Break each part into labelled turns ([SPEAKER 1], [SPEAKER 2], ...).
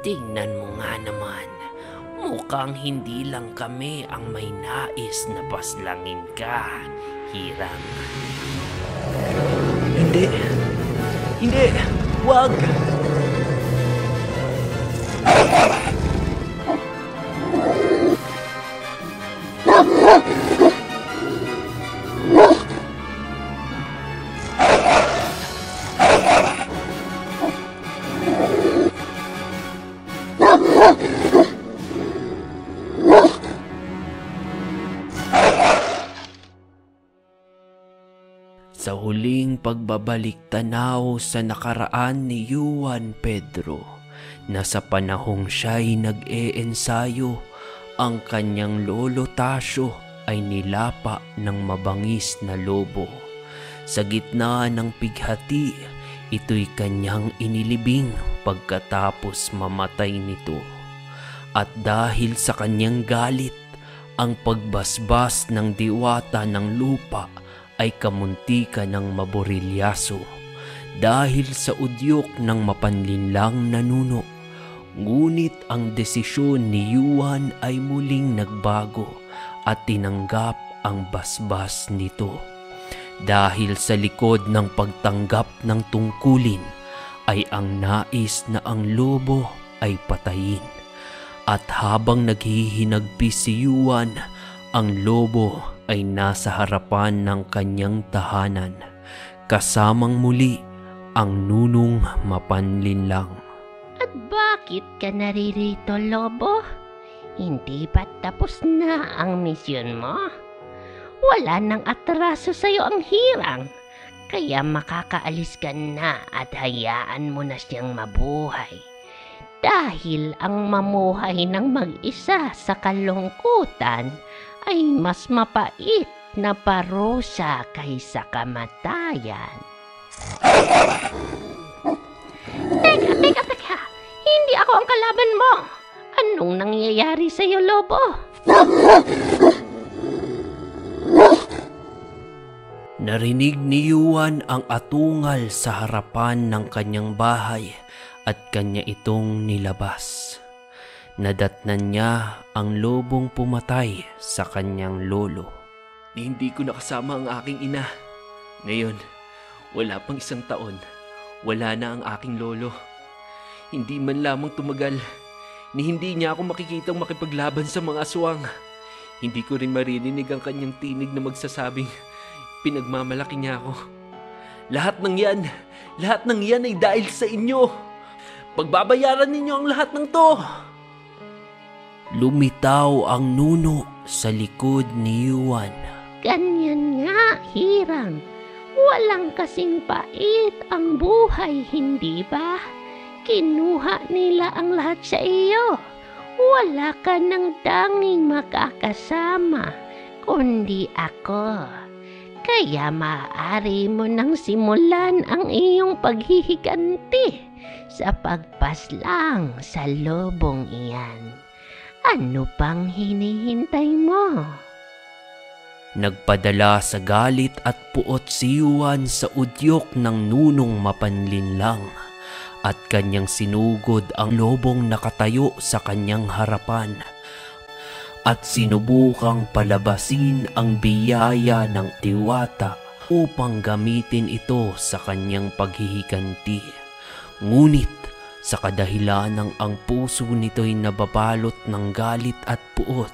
[SPEAKER 1] Tingnan mo nga naman, mukhang hindi lang kami ang may nais na paslangin ka, Hiram.
[SPEAKER 2] Hindi! Hindi! Wag!
[SPEAKER 1] Sa huling pagbabalik tanaw sa nakaraan ni Juan Pedro, na sa panahong siya'y nag-e-ensayo, ang kanyang lolo Tasio ay nilapa ng mabangis na lobo. Sa gitna ng pighati, ito'y kanyang inilibing pagkatapos mamatay nito. At dahil sa kanyang galit, ang pagbasbas ng diwata ng lupa ay kamuntika ng maborilyaso dahil sa udyok ng mapanlinlang na nuno. Ngunit ang desisyon ni Juan ay muling nagbago at tinanggap ang basbas nito. Dahil sa likod ng pagtanggap ng tungkulin ay ang nais na ang lobo ay patayin. At habang naghihinagpis si Juan, ang lobo ay nasa harapan ng kanyang tahanan, kasamang muli ang nunong mapanlinlang.
[SPEAKER 3] At bakit ka naririto, lobo? Hindi ba tapos na ang misyon mo? Wala nang atraso sa'yo ang hirang, kaya makakaalis ka na at hayaan mo na siyang mabuhay. Dahil ang mamuhay ng mag-isa sa kalungkutan ay mas mapait na parusa kaysa kamatayan. Teka! Hindi ako ang kalaban mo! Anong nangyayari sa'yo, lobo?
[SPEAKER 1] Narinig ni Juan ang atungal sa harapan ng kanyang bahay at kanya itong nilabas. Nadatnan niya ang lobong pumatay sa kanyang lolo.
[SPEAKER 2] Hindi ko nakasama ang aking ina. Ngayon, wala pang 1 taon, wala na ang aking lolo. Hindi man lamang tumagal, ni hindi niya ako makikitang makipaglaban sa mga aswang. Hindi ko rin maririnig ang kanyang tinig na magsasabing pinagmamalaki niya ako. Lahat ng yan ay dahil sa inyo. Pagbabayaran ninyo ang lahat ng to.
[SPEAKER 1] Lumitaw ang nuno sa likod ni Juan.
[SPEAKER 3] Ganyan nga, hirang. Walang kasing pait ang buhay, hindi ba? Kinuha nila ang lahat sa iyo. Wala ka ng tanging makakasama, kundi ako. Kaya maaari mo nang simulan ang iyong paghihiganti sa pagpaslang sa lobong iyan. Ano pang hinihintay mo?
[SPEAKER 1] Nagpadala sa galit at puot si Juan sa udyok ng nunong mapanlinlang at kanyang sinugod ang lobong nakatayo sa kanyang harapan at sinubukang palabasin ang biyaya ng diwata upang gamitin ito sa kanyang paghihiganti. Ngunit sa kadahilanang ang puso nito'y nababalot ng galit at puot,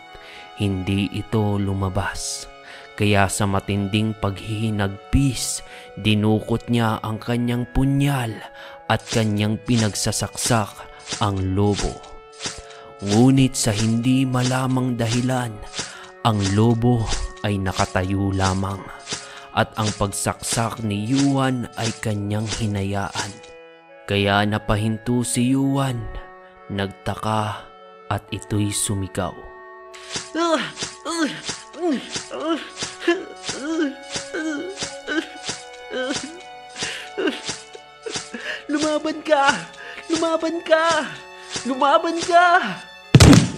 [SPEAKER 1] hindi ito lumabas. Kaya sa matinding paghihinagpis, dinukot niya ang kanyang punyal at kanyang pinagsasaksak ang lobo. Ngunit sa hindi malamang dahilan, ang lobo ay nakatayo lamang at ang pagsaksak ni Juan ay kanyang hinayaan. Kaya napahinto si Juan, nagtaka at ito'y sumigaw.
[SPEAKER 2] Lumaban ka! Lumaban ka! Lumaban ka!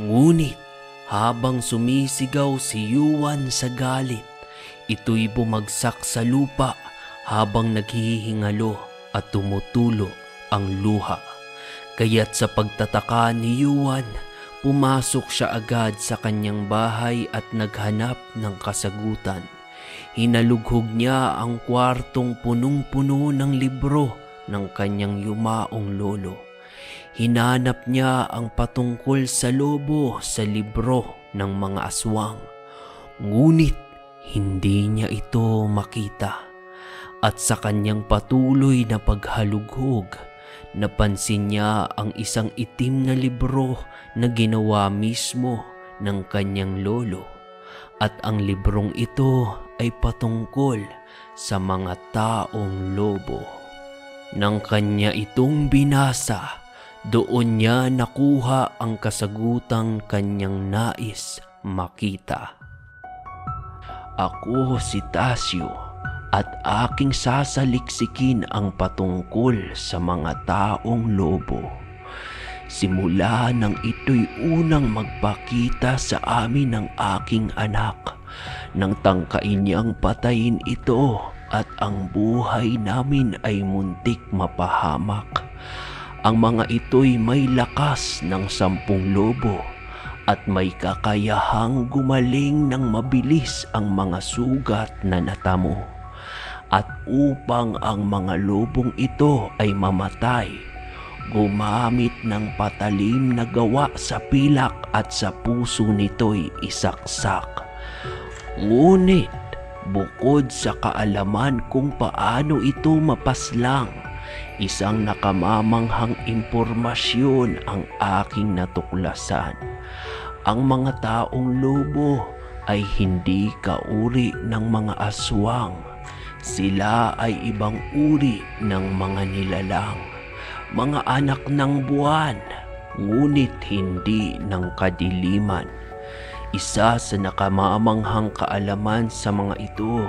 [SPEAKER 1] Ngunit habang sumisigaw si Juan sa galit, ito'y bumagsak sa lupa habang naghihingalo at tumutulo ang luha. Kaya't sa pagtataka ni Yuan, pumasok siya agad sa kanyang bahay at naghanap ng kasagutan. Hinalughog niya ang kwartong punong-puno ng libro ng kanyang yumaong lolo. Hinanap niya ang patungkol sa lobo sa libro ng mga aswang. Ngunit hindi niya ito makita. At sa kanyang patuloy na paghalughog, napansin niya ang isang itim na libro na ginawa mismo ng kanyang lolo. At ang librong ito ay patungkol sa mga taong lobo. Nang kanya itong binasa, doon niya nakuha ang kasagutang kanyang nais makita. Ako si Tasyo at aking sasaliksikin ang patungkol sa mga taong lobo. Simula nang ito'y unang magpakita sa amin ng aking anak, nang tangkain niyang patayin ito at ang buhay namin ay muntik mapahamak. Ang mga ito'y may lakas ng 10 lobo at may kakayahang gumaling ng mabilis ang mga sugat na natamo. At upang ang mga lobong ito ay mamatay, gumamit ng patalim na gawa sa pilak at sa puso nito'y isaksak. Ngunit bukod sa kaalaman kung paano ito mapaslang, isang nakamamanghang impormasyon ang aking natuklasan. Ang mga taong lobo ay hindi kauri ng mga aswang. Sila ay ibang uri ng mga nilalang, mga anak ng buwan, ngunit hindi ng kadiliman. Isa sa nakamamanghang kaalaman sa mga ito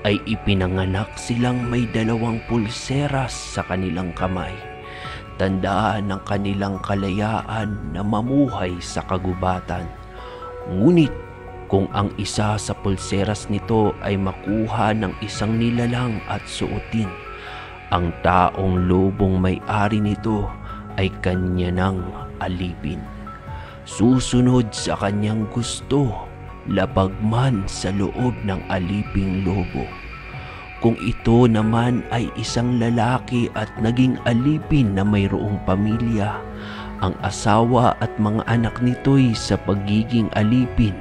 [SPEAKER 1] ay ipinanganak silang may 2 pulseras sa kanilang kamay. Tandaan ng kanilang kalayaan na mamuhay sa kagubatan. Ngunit kung ang isa sa pulseras nito ay makuha ng isang nilalang at suotin, ang taong lobong may-ari nito ay kanya nang alipin. Susunod sa kanyang gusto, labag man sa loob ng aliping lobo. Kung ito naman ay isang lalaki at naging alipin na mayroong pamilya, ang asawa at mga anak nito'y sa pagiging alipin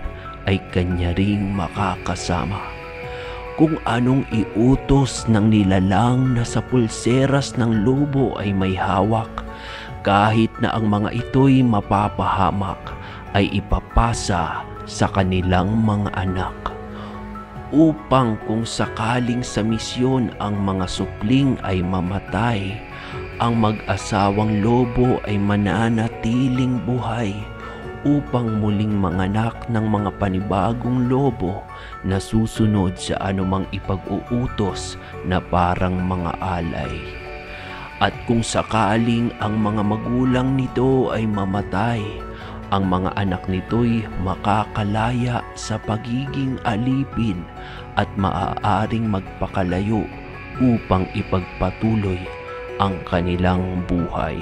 [SPEAKER 1] ay kanya ring makakasama. Kung anong iutos ng nilalang na sa pulseras ng lobo ay may hawak, kahit na ang mga ito'y mapapahamak, ay ipapasa sa kanilang mga anak. Upang kung sakaling sa misyon ang mga supling ay mamatay, ang mag-asawang lobo ay mananatiling buhay upang muling manganak ng mga panibagong lobo na susunod sa anumang ipag-uutos na parang mga alay. At kung sakaling ang mga magulang nito ay mamatay, ang mga anak nito'y makakalaya sa pagiging alipin at maaaring magpakalayo upang ipagpatuloy ang kanilang buhay.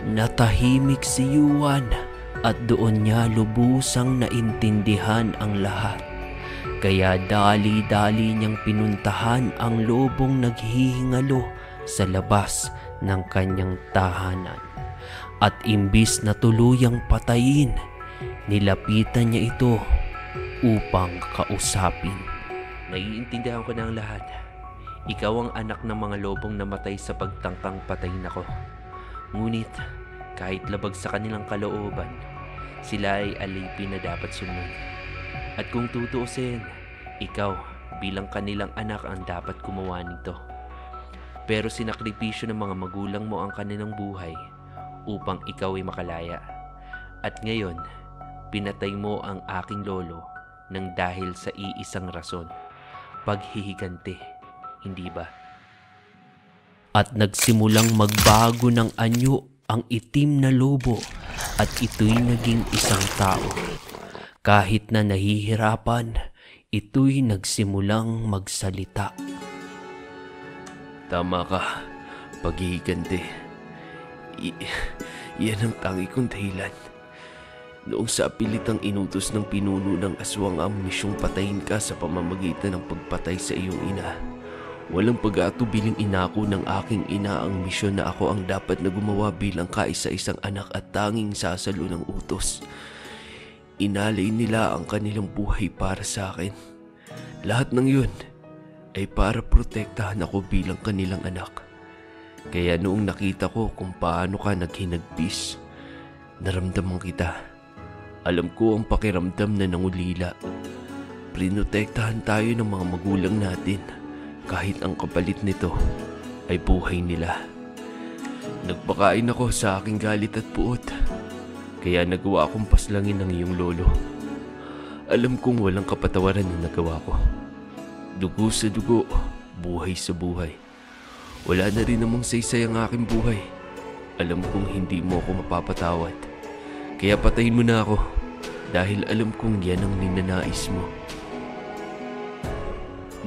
[SPEAKER 1] Natahimik si Yuan at doon niya lubusang naintindihan ang lahat. Kaya dali-dali niyang pinuntahan ang lobong naghihingalo sa labas ng kanyang tahanan. At imbis na tuluyang patayin, nilapitan niya ito upang kausapin.
[SPEAKER 2] Naiintindihan ko na ang lahat. Ikaw ang anak ng mga lobong namatay sa pagtangkang patayin ako. Ngunit kahit labag sa kanilang kalooban, sila ay alipin na dapat sumunod. At kung tutuusin, ikaw bilang kanilang anak ang dapat gumawa nito. Pero sinakripisyo ng mga magulang mo ang kanilang buhay upang ikaw ay makalaya. At ngayon, pinatay mo ang aking lolo nang dahil sa iisang rason, paghihiganti, hindi ba?
[SPEAKER 1] At nagsimulang magbago ng anyo ang itim na lobo at ito'y naging isang tao. Kahit na nahihirapan, ito'y nagsimulang magsalita.
[SPEAKER 2] Tama ka, paghihiganti. Yan ang tangi kong dahilan. Noong sa pilitang inutos ng pinuno ng aswang ang misyong patayin ka sa pamamagitan ng pagpatay sa iyong ina, walang pag-aatubiling inako ng aking ina ang misyon na ako ang dapat na gumawa bilang kaisa-isang anak at tanging sasalo ng utos. Inalay nila ang kanilang buhay para sa akin. Lahat ng yun ay para protektahan ako bilang kanilang anak. Kaya noong nakita ko kung paano ka naghinagpis, naramdaman kita. Alam ko ang pakiramdam na nangulila. Prinotektahan tayo ng mga magulang natin kahit ang kapalit nito ay buhay nila. Nagpakain ako sa aking galit at puot, kaya nagawa akong paslangin ng iyong lolo. Alam kong walang kapatawaran ang nagawa ko. Dugo sa dugo, buhay sa buhay. Wala na rin namang saysay ang aking buhay. Alam kong hindi mo ako mapapatawad. Kaya patayin mo na ako dahil alam kong yan ang ninanais mo.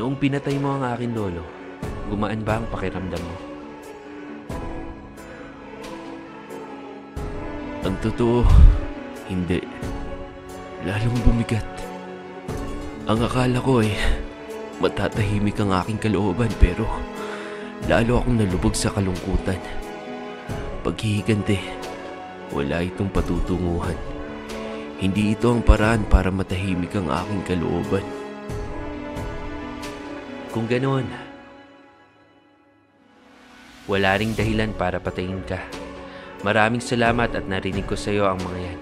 [SPEAKER 1] Noong pinatay mo ang aking lolo, gumaan ba ang pakiramdam mo?
[SPEAKER 2] Ang totoo, hindi. Lalong bumigat. Ang akala ko ay matatahimik ang aking kalooban pero lalo akong nalubog sa kalungkutan. Paghihiganti, wala itong patutunguhan. Hindi ito ang paraan para matahimik ang aking kalooban.
[SPEAKER 1] Kung ganoon, wala ring dahilan para patayin ka. Maraming salamat at narinig ko sa iyo ang mga yan.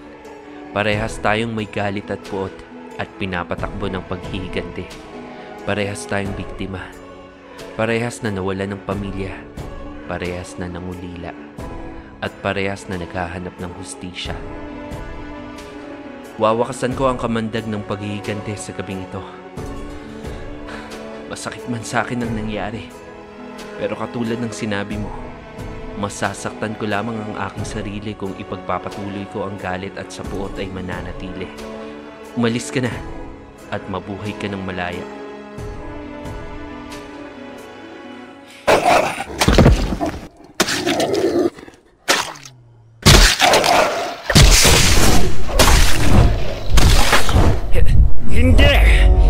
[SPEAKER 1] Parehas tayong may galit at puot at pinapatakbo ng paghihiganti. Parehas tayong biktima. Parehas na nawalan ng pamilya. Parehas na nangulila. At parehas na naghahanap ng hustisya. Wawakasan ko ang kamandag ng paghihiganti sa gabing ito. Masakit man sa akin ang nangyari. Pero katulad ng sinabi mo, masasaktan ko lamang ang aking sarili kung ipagpapatuloy ko ang galit at sa puot ay mananatili. Umalis ka na at mabuhay ka ng malaya.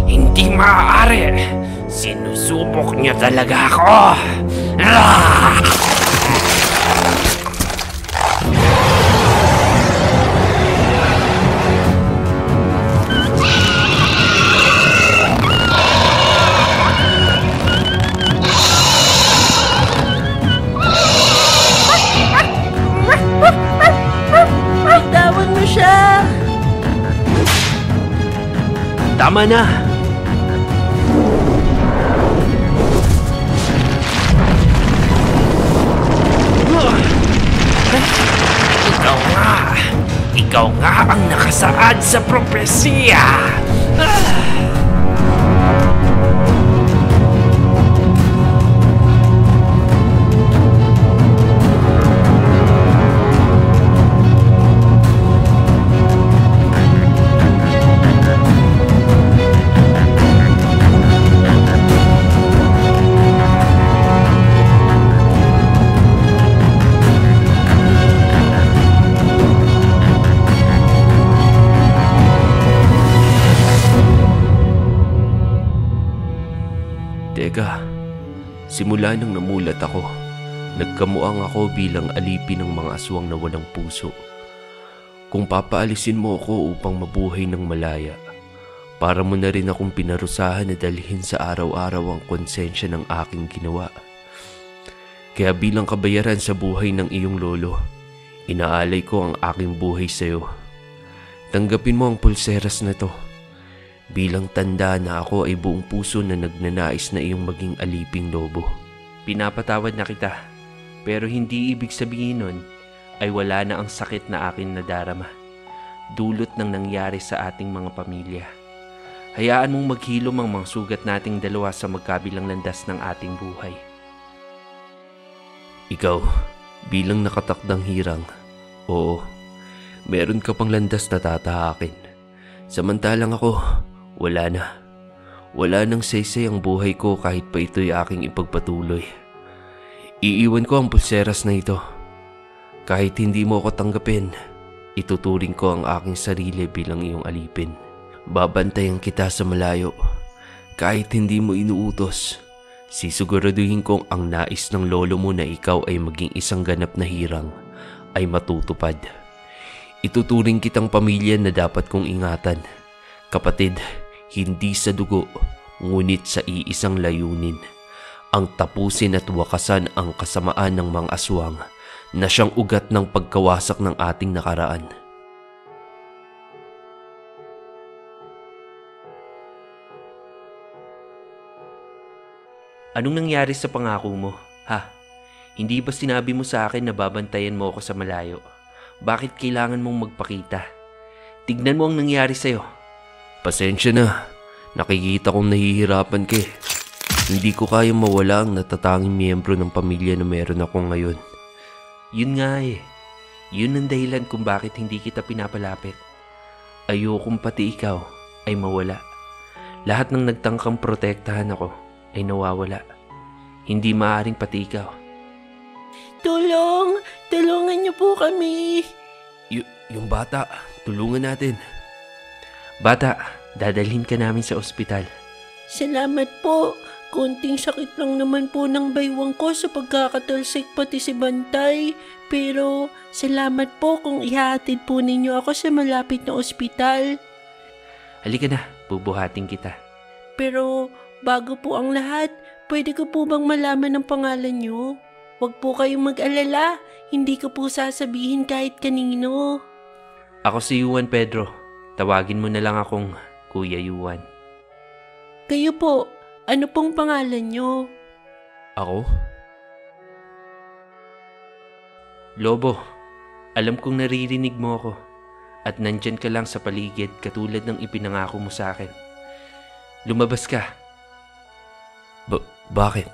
[SPEAKER 3] Hindi maaari. Sinusubok niyo talaga ako.
[SPEAKER 1] Bitawan mo siya! Tama na!
[SPEAKER 3] Ikaw nga ang nakasaad sa propesya.
[SPEAKER 2] Teka, simula nang namulat ako, nagkamuang ako bilang alipin ng mga aswang na walang puso. Kung papaalisin mo ako upang mabuhay ng malaya, para mo na rin akong pinarusahan na dalhin sa araw-araw ang konsensya ng aking ginawa. Kaya bilang kabayaran sa buhay ng iyong lolo, inaalay ko ang aking buhay sa iyo. Tanggapin mo ang pulseras na to. Bilang tanda na ako ay buong puso na nagnanais na iyong maging aliping lobo.
[SPEAKER 1] Pinapatawad na kita, pero hindi ibig sabihin nun ay wala na ang sakit na akin nadarama. Dulot ng nangyari sa ating mga pamilya. Hayaan mong maghilom ang mga sugat nating dalawa sa magkabilang landas ng ating buhay.
[SPEAKER 2] Ikaw, bilang nakatakdang hirang, oo, meron ka pang landas na tatahakin. Samantalang ako, wala na. Wala nang saysay ang buhay ko kahit pa ito'y aking ipagpatuloy. Iiwan ko ang pulseras na ito. Kahit hindi mo ako tanggapin, ituturing ko ang aking sarili bilang iyong alipin. Babantayan kita sa malayo. Kahit hindi mo inuutos, sisiguraduhin kong ang nais ng lolo mo na ikaw ay maging isang ganap na hirang ay matutupad. Ituturing kitang pamilya na dapat kong ingatan. Kapatid, hindi sa dugo, ngunit sa iisang layunin. Ang tapusin at wakasan ang kasamaan ng mga aswang na siyang ugat ng pagkawasak ng ating nakaraan.
[SPEAKER 1] Anong nangyari sa pangako mo, ha? Hindi ba sinabi mo sa akin na babantayan mo ako sa malayo? Bakit kailangan mong magpakita? Tignan mo ang nangyari sa'yo.
[SPEAKER 2] Pasensya na, nakikita kong nahihirapan ka eh. Hindi ko kayang mawala ang natatanging miyembro ng pamilya na meron ako ngayon.
[SPEAKER 1] Yun nga eh. Yun ang dahilan kung bakit hindi kita pinapalapit. Ayokong pati ikaw ay mawala. Lahat ng nagtangkang protektahan ako ay nawawala. Hindi maaaring pati ikaw.
[SPEAKER 3] Tulong! Tulungan niyo po kami!
[SPEAKER 2] Yung bata, tulungan natin.
[SPEAKER 1] Bata, dadalhin ka namin sa ospital.
[SPEAKER 3] Salamat po. Konting sakit lang naman po ng baywang ko sa pagkakatalsik pati si Bantay. Pero salamat po kung ihahatid po ninyo ako sa malapit na ospital.
[SPEAKER 1] Halika na, bubuhatin kita.
[SPEAKER 3] Pero bago po ang lahat, pwede ko po bang malaman ang pangalan nyo? Huwag po kayong mag-alala. Hindi ko po sasabihin kahit kanino.
[SPEAKER 1] Ako si Juan Pedro. Tawagin mo na lang akong Kuya Juan.
[SPEAKER 3] Kayo po, ano pong pangalan nyo?
[SPEAKER 2] Ako?
[SPEAKER 1] Lobo, alam kong naririnig mo ako at nandyan ka lang sa paligid katulad ng ipinangako mo sa akin. Lumabas ka.
[SPEAKER 2] Bakit?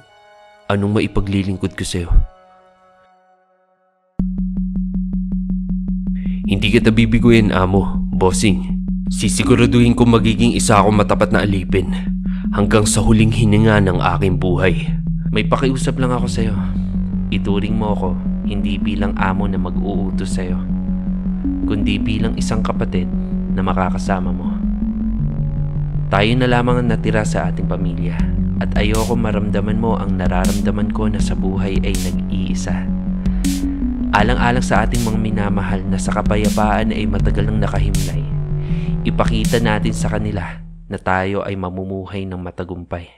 [SPEAKER 2] Anong maipaglilingkod ko sa'yo? Hindi kita bibiguin, amo, bossing. Sisiguraduhin kong magiging isa akong matapat na alipin hanggang sa huling hininga ng aking buhay.
[SPEAKER 1] May pakiusap lang ako sa'yo. Ituring mo ako hindi bilang amo na mag-uutos sa'yo, kundi bilang isang kapatid na makakasama mo. Tayo na lamang ang natira sa ating pamilya at ayoko maramdaman mo ang nararamdaman ko na sa buhay ay nag-iisa. Alang-alang sa ating mga minamahal na sa kapayapaan ay matagal nang nakahimlay, ipakita natin sa kanila na tayo ay mamumuhay ng matagumpay.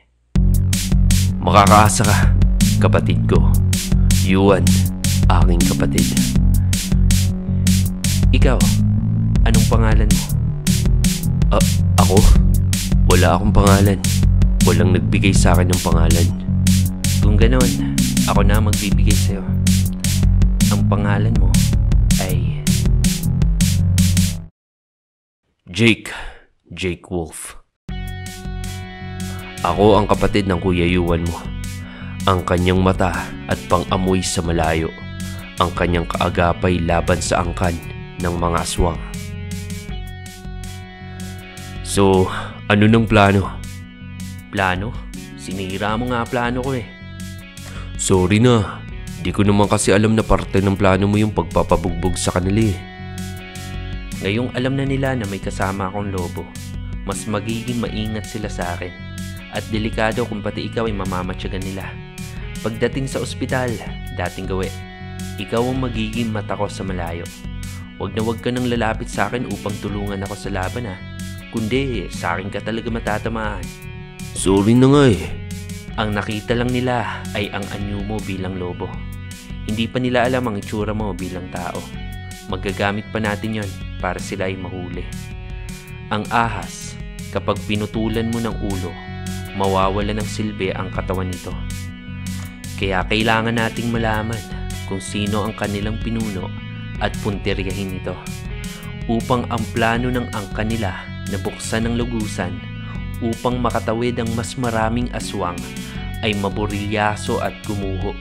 [SPEAKER 2] Makakaasa ka, kapatid ko. Yuan, aking kapatid.
[SPEAKER 1] Ikaw, anong pangalan mo?
[SPEAKER 2] Ako? Wala akong pangalan. Walang nagbigay sa akin ng pangalan.
[SPEAKER 1] Kung ganoon, ako na magbibigay sa'yo. Ang pangalan mo ay
[SPEAKER 2] Jake Wolf. Ako ang kapatid ng Kuya Yuan mo. Ang kanyang mata at pang-amoy sa malayo. Ang kanyang kaagapay laban sa angkan ng mga aswang. So, ano ng plano?
[SPEAKER 1] plano. Sinira mo nga plano ko eh.
[SPEAKER 2] Sorry na. Di ko naman kasi alam na parte ng plano mo yung pagpapabugbog sa kanila eh.
[SPEAKER 1] Ngayong alam na nila na may kasama akong lobo, mas magiging maingat sila sa akin. At delikado kung pati ikaw ay mamamatyagan nila. Pagdating sa ospital, dating gawi, ikaw ang magiging mata ko sa malayo. Huwag ka nang lalapit sa akin upang tulungan ako sa laban ha. Kundi sa akin ka talaga matatamaan.
[SPEAKER 2] Sorry na nga eh.
[SPEAKER 1] Ang nakita lang nila ay ang anyo mo bilang lobo. Hindi pa nila alam ang itsura mo bilang tao. Magagamit pa natin yon para sila ay mahuli. Ang ahas, kapag pinutulan mo ng ulo, mawawala ng silbi ang katawan nito. Kaya kailangan nating malaman kung sino ang kanilang pinuno at puntiryahin ito upang ang plano ng angka nila na buksan ng lugusan upang makatawid ang mas maraming aswang ay maborilyaso at gumuho.